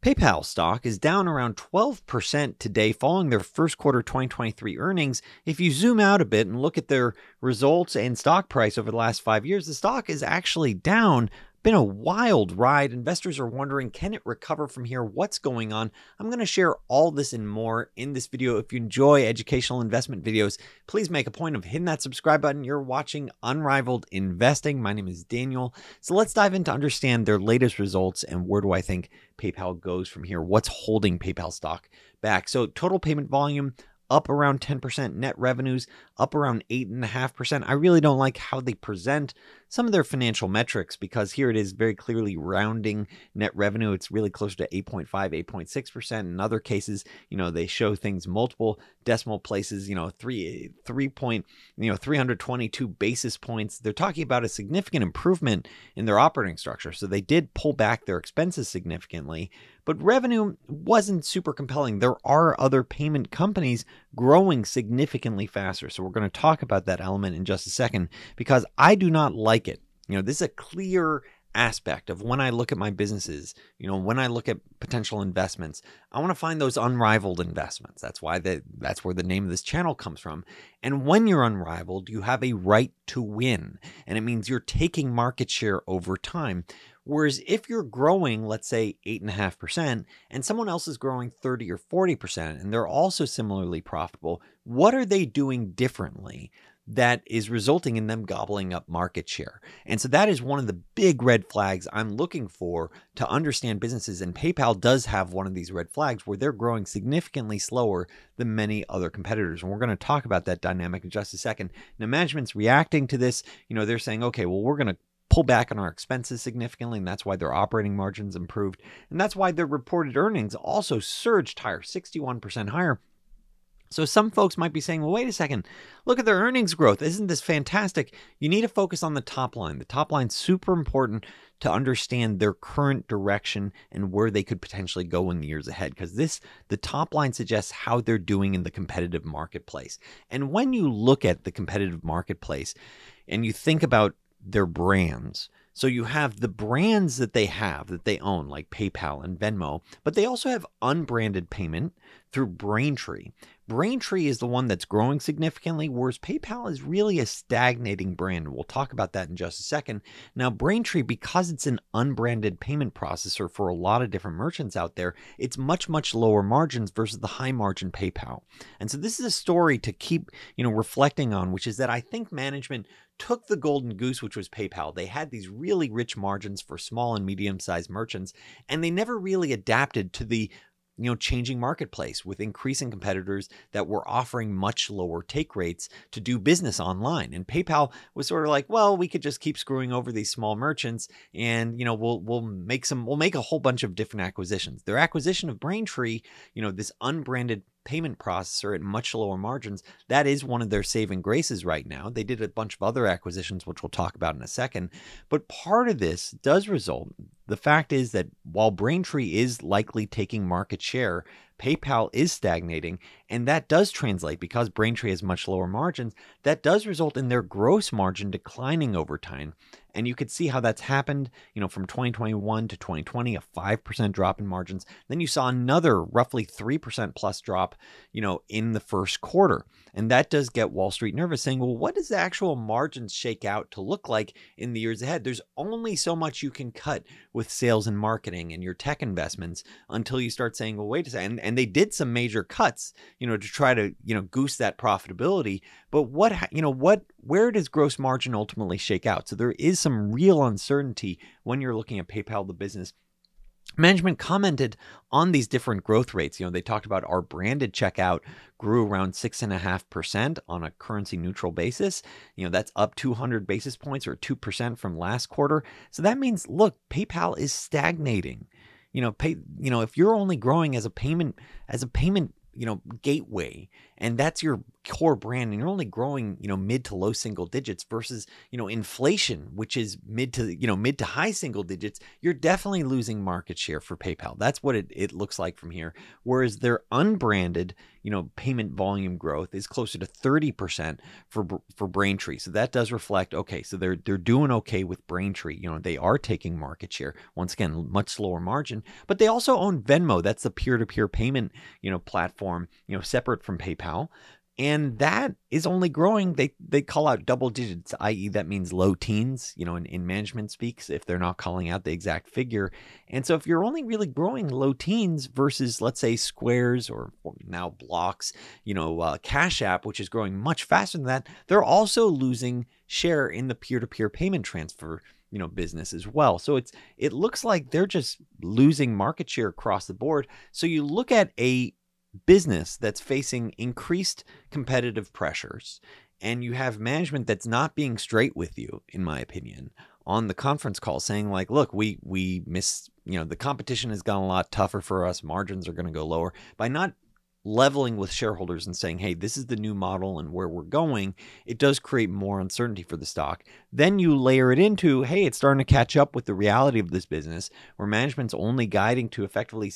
PayPal stock is down around 12% today following their first quarter 2023 earnings. If you zoom out a bit and look at their results and stock price over the last 5 years, the stock is actually down. Been a wild ride. Investors are wondering, can it recover from here? What's going on? I'm going to share all this and more in this video. If you enjoy educational investment videos, please make a point of hitting that subscribe button. You're watching Unrivaled Investing. My name is Daniel. So let's dive in to understand their latest results and where do I think PayPal goes from here? What's holding PayPal stock back? So total payment volume up around 10%, net revenues up around 8.5%. I really don't like how they present some of their financial metrics because here it is very clearly rounding net revenue. It's really closer to 8.5, 8.6%. In other cases, they show things multiple decimal places, 322 basis points. They're talking about a significant improvement in their operating structure. So they did pull back their expenses significantly, but revenue wasn't super compelling. There are other payment companies growing significantly faster. So we're going to talk about that element in just a second because I do not like it. This is a clear aspect of when I look at my businesses, when I look at potential investments, I want to find those unrivaled investments. That's why that's where the name of this channel comes from. And when you're unrivaled, you have a right to win. And it means you're taking market share over time. Whereas if you're growing, let's say 8.5%, and someone else is growing 30 or 40%, and they're also similarly profitable, what are they doing differently that is resulting in them gobbling up market share? And so that is one of the big red flags I'm looking for to understand businesses. And PayPal does have one of these red flags where they're growing significantly slower than many other competitors. And we're going to talk about that dynamic in just a second. Now, management's reacting to this. They're saying, okay, well, we're going to pull back on our expenses significantly, and that's why their operating margins improved. And that's why their reported earnings also surged higher, 61% higher. So some folks might be saying, well, wait a second, look at their earnings growth. Isn't this fantastic? You need to focus on the top line. The top line's super important to understand their current direction and where they could potentially go in the years ahead, because the top line suggests how they're doing in the competitive marketplace. And when you look at the competitive marketplace and you think about their brands, so you have the brands that they own, like PayPal and Venmo, but they also have unbranded payment through Braintree. Braintree is the one that's growing significantly, whereas PayPal is really a stagnating brand. We'll talk about that in just a second. Now, Braintree, because it's an unbranded payment processor for a lot of different merchants out there, it's much, much lower margins versus the high margin PayPal. And so this is a story to keep, reflecting on, which is that I think management took the golden goose, which was PayPal. They had these really rich margins for small and medium-sized merchants, and they never really adapted to the changing marketplace with increasing competitors that were offering much lower take rates to do business online. And PayPal was sort of like, well, we could just keep screwing over these small merchants and, we'll make a whole bunch of different acquisitions. Their acquisition of Braintree, this unbranded payment processor at much lower margins, that is one of their saving graces right now. They did a bunch of other acquisitions, which we'll talk about in a second. But part of this does result, the fact is that while Braintree is likely taking market share, PayPal is stagnating, and that does translate because Braintree has much lower margins. That does result in their gross margin declining over time. And you could see how that's happened, from 2021 to 2020, a 5% drop in margins. Then you saw another roughly 3% plus drop, in the first quarter. And that does get Wall Street nervous, saying, well, what does the actual margins shake out to look like in the years ahead? There's only so much you can cut with sales and marketing and your tech investments until you start saying, well, wait a second. And they did some major cuts, to try to, goose that profitability. But where does gross margin ultimately shake out? So there is some real uncertainty when you're looking at PayPal, the business. Management commented on these different growth rates. They talked about our branded checkout grew around 6.5% on a currency neutral basis. That's up 200 basis points or 2% from last quarter. So that means, look, PayPal is stagnating. If you're only growing as a payment gateway, and that's your core brand and you're only growing, mid to low single digits versus, inflation, which is mid to high single digits, you're definitely losing market share for PayPal. That's what it looks like from here. Whereas their unbranded, payment volume growth is closer to 30% for Braintree. So that does reflect, okay, so they're doing okay with Braintree. They are taking market share. Once again, much slower margin, but they also own Venmo. That's the peer-to-peer payment, platform, separate from PayPal. And that is only growing. They call out double digits, i.e. that means low teens, in management speaks, if they're not calling out the exact figure. And so if you're only really growing low teens versus, let's say, Square's or now Block's, Cash App, which is growing much faster than that, they're also losing share in the peer-to-peer payment transfer business as well. So it looks like they're just losing market share across the board. So you look at a business that's facing increased competitive pressures, and you have management that's not being straight with you, in my opinion, on the conference call saying like, look, we miss, the competition has gotten a lot tougher for us. Margins are going to go lower. By not leveling with shareholders and saying, hey, this is the new model and where we're going, it does create more uncertainty for the stock. Then you layer it into, hey, it's starting to catch up with the reality of this business where management's only guiding to effectively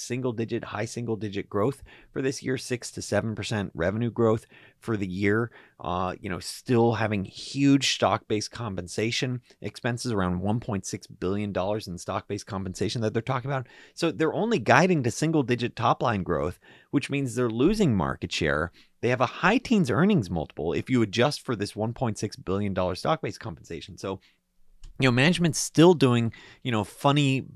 high single digit growth for this year, 6 to 7% revenue growth for the year. Still having huge stock-based compensation expenses, around $1.6 billion in stock-based compensation that they're talking about. So they're only guiding to single-digit top-line growth, which means they're losing market share. They have a high teens earnings multiple if you adjust for this $1.6 billion stock-based compensation. So management's still doing, phony,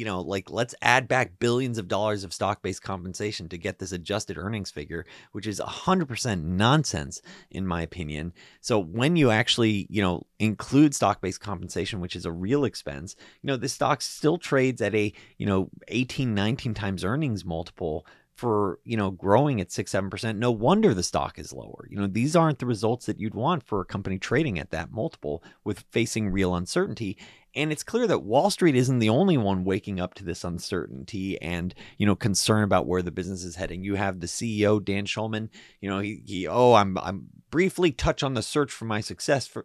like let's add back billions of dollars of stock-based compensation to get this adjusted earnings figure, which is 100% nonsense in my opinion. So when you actually, include stock-based compensation, which is a real expense, the stock still trades at a, 18, 19 times earnings multiple for, growing at 6-7%. No wonder the stock is lower. These aren't the results that you'd want for a company trading at that multiple with facing real uncertainty. And it's clear that Wall Street isn't the only one waking up to this uncertainty and, concern about where the business is heading. You have the CEO, Dan Schulman, I'm briefly touch on the search for my successor.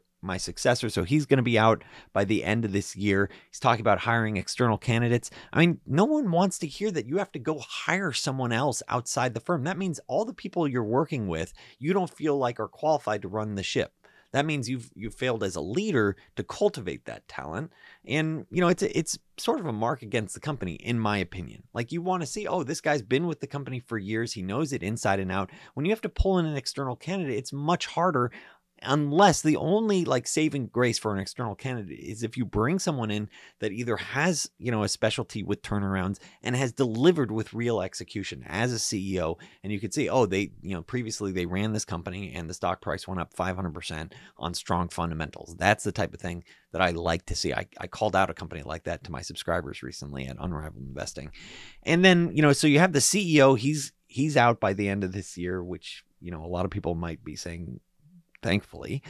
So he's going to be out by the end of this year. He's talking about hiring external candidates. I mean, no one wants to hear that you have to go hire someone else outside the firm. That means all the people you're working with, you don't feel like are qualified to run the ship. That means you've failed as a leader to cultivate that talent. And, it's sort of a mark against the company, in my opinion. Like you want to see, oh, this guy's been with the company for years. He knows it inside and out. When you have to pull in an external candidate, it's much harder, unless the only saving grace for an external candidate is if you bring someone in that either has, a specialty with turnarounds and has delivered with real execution as a CEO. And you could see, oh, they, previously they ran this company and the stock price went up 500% on strong fundamentals. That's the type of thing that I like to see. I called out a company like that to my subscribers recently at Unrivaled Investing. And then, so you have the CEO, he's out by the end of this year, which, a lot of people might be saying, thankfully.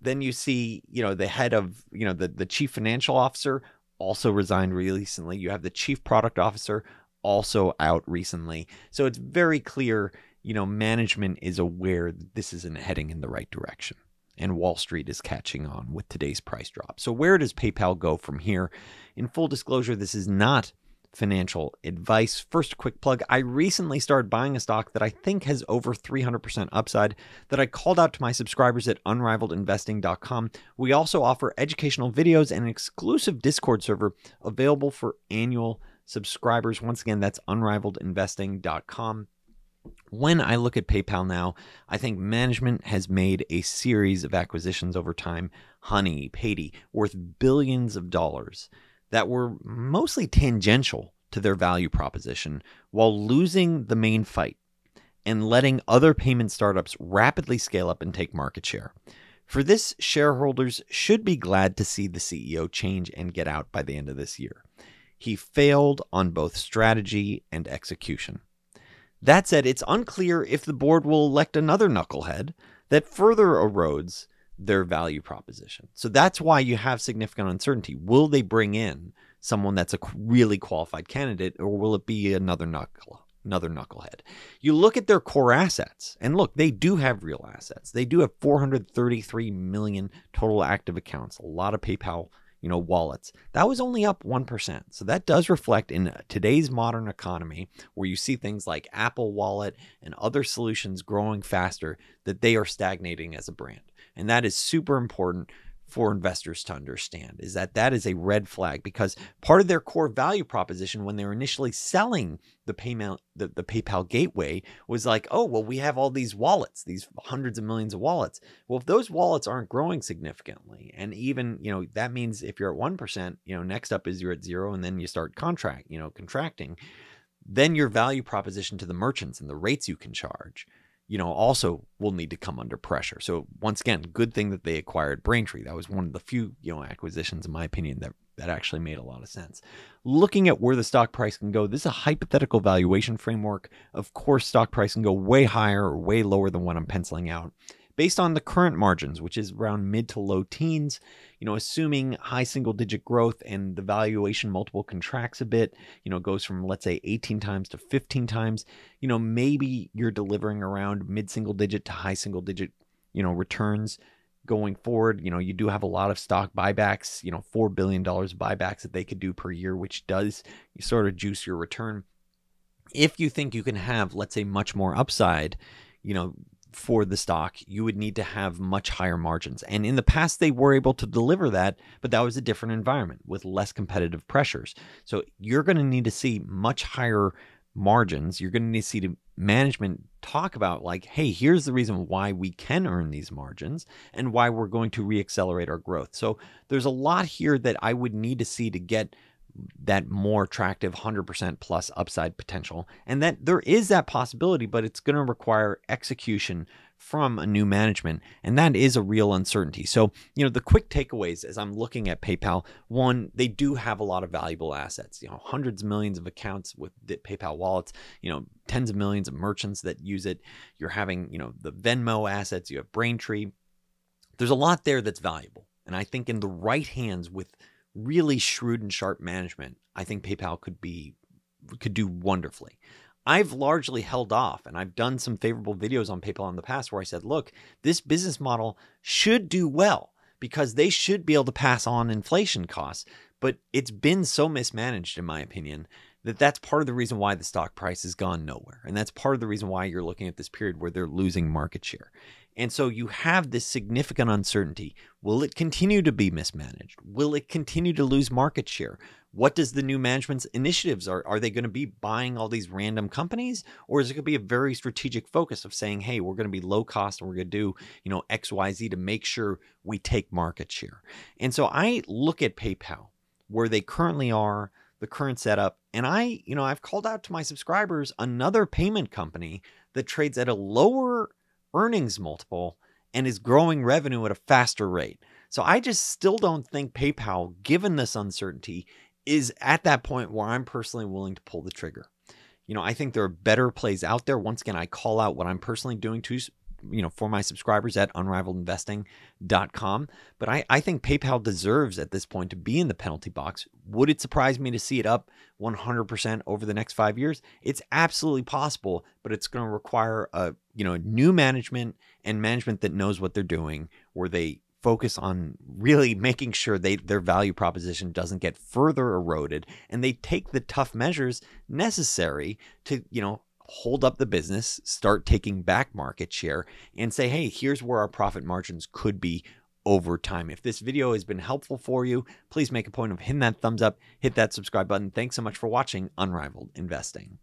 Then you see, the head of, the chief financial officer also resigned recently. You have the chief product officer also out recently. So it's very clear, management is aware that this isn't heading in the right direction. And Wall Street is catching on with today's price drop. So where does PayPal go from here? In full disclosure, this is not financial advice. First, quick plug. I recently started buying a stock that I think has over 300% upside that I called out to my subscribers at unrivaledinvesting.com. We also offer educational videos and an exclusive Discord server available for annual subscribers. Once again, that's unrivaledinvesting.com. When I look at PayPal now, I think management has made a series of acquisitions over time, Honey, Payty, worth billions of dollars, that were mostly tangential to their value proposition while losing the main fight and letting other payment startups rapidly scale up and take market share. For this, shareholders should be glad to see the CEO change and get out by the end of this year. He failed on both strategy and execution. That said, it's unclear if the board will elect another knucklehead that further erodes their value proposition. So that's why you have significant uncertainty. Will they bring in someone that's a really qualified candidate, or will it be another another knucklehead. You look at their core assets, and look, they do have real assets. They do have 433 million total active accounts, a lot of PayPal, wallets. That was only up 1%. So that does reflect in today's modern economy, where you see things like Apple Wallet and other solutions growing faster, that they are stagnating as a brand. And that is super important for investors to understand, is that is a red flag, because part of their core value proposition when they were initially selling the PayPal gateway was like, oh, well, we have all these wallets, these hundreds of millions of wallets. Well, if those wallets aren't growing significantly, and even, that means if you're at 1%, next up is you're at 0, and then you start contracting, then your value proposition to the merchants and the rates you can charge, also will need to come under pressure. So once again, good thing that they acquired Braintree. That was one of the few, acquisitions, in my opinion, that actually made a lot of sense. Looking at where the stock price can go, this is a hypothetical valuation framework. Of course, stock price can go way higher or way lower than what I'm penciling out, based on the current margins, which is around mid to low teens, assuming high single digit growth and the valuation multiple contracts a bit, goes from, let's say, 18 times to 15 times, maybe you're delivering around mid single digit to high single digit, returns going forward. You do have a lot of stock buybacks, $4 billion buybacks that they could do per year, which does sort of juice your return. If you think you can have, let's say, much more upside, for the stock, you would need to have much higher margins. And in the past, they were able to deliver that, but that was a different environment with less competitive pressures. So you're going to need to see much higher margins. You're going to need to see the management talk about, like, hey, here's the reason why we can earn these margins and why we're going to reaccelerate our growth. So there's a lot here that I would need to see to get that more attractive 100% plus upside potential. And that there is that possibility, but it's going to require execution from a new management. And that is a real uncertainty. So, the quick takeaways as I'm looking at PayPal, one, they do have a lot of valuable assets, hundreds of millions of accounts with PayPal wallets, tens of millions of merchants that use it. You're having, the Venmo assets, you have Braintree. There's a lot there that's valuable. And I think in the right hands with really shrewd and sharp management, I think PayPal could do wonderfully. I've largely held off, and I've done some favorable videos on PayPal in the past where I said, look, this business model should do well because they should be able to pass on inflation costs, but it's been so mismanaged, in my opinion, that's part of the reason why the stock price has gone nowhere. And that's part of the reason why you're looking at this period where they're losing market share. And so you have this significant uncertainty. Will it continue to be mismanaged? Will it continue to lose market share? What does the new management's initiatives are they going to be buying all these random companies? Or is it going to be a very strategic focus of saying, hey, we're going to be low cost and we're going to do, X, Y, Z to make sure we take market share? And so I look at PayPal, where they currently are, the current setup, and I've called out to my subscribers another payment company that trades at a lower earnings multiple and is growing revenue at a faster rate. So I just still don't think PayPal, given this uncertainty, is at that point where I'm personally willing to pull the trigger. I think there are better plays out there. Once again, I call out what I'm personally doing for my subscribers at unrivaledinvesting.com. But I think PayPal deserves at this point to be in the penalty box. Would it surprise me to see it up 100% over the next 5 years? It's absolutely possible, but it's going to require a new management and management that knows what they're doing, where they focus on really making sure their value proposition doesn't get further eroded, and they take the tough measures necessary to, hold up the business, start taking back market share, and say, hey, here's where our profit margins could be over time. If this video has been helpful for you, please make a point of hitting that thumbs up, hit that subscribe button. Thanks so much for watching Unrivaled Investing.